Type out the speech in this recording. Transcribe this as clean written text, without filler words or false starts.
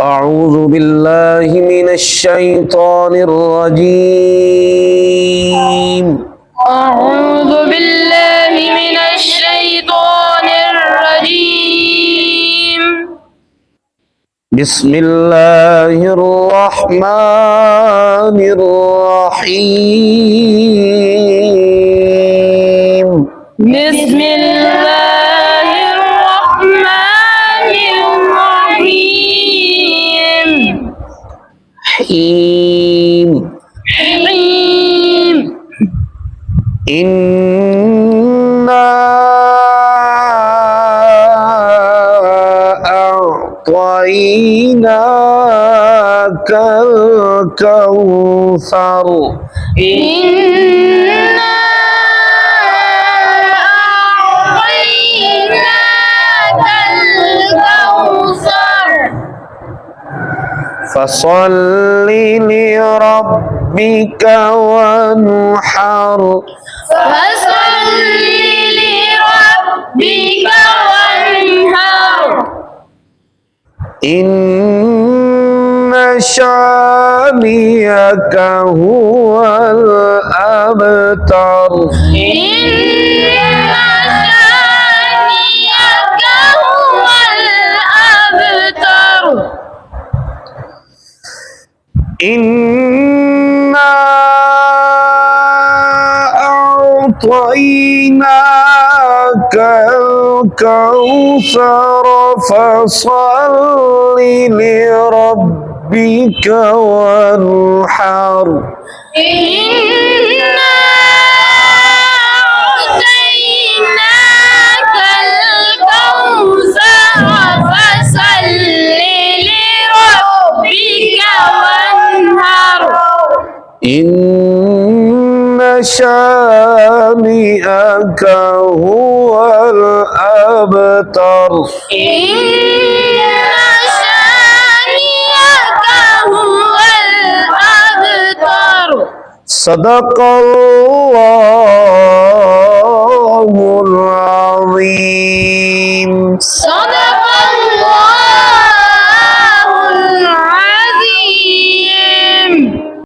أعوذ بالله من الشيطان الرجيم. أعوذ بالله من الشيطان الرجيم. بسم الله الرحمن الرحيم. بسم الله الرحمن الرحيم. حين حميم. إنا أعطيناك الكوثر. إنا أعطيناك الكوثر. فصل لربك وانحر. فصل لربك وانحر. إن شانئك هو الأبتر. إن شانئك هو الأبتر. إنا أعطيناك الكوثر فصل لربك وانحر. إنا أعطيناك الكوثر فصل لربك وانحر. إن شانئك هو الأبتر. إن شانئك هو الأبتر. صدق الله العظيم. صدق الله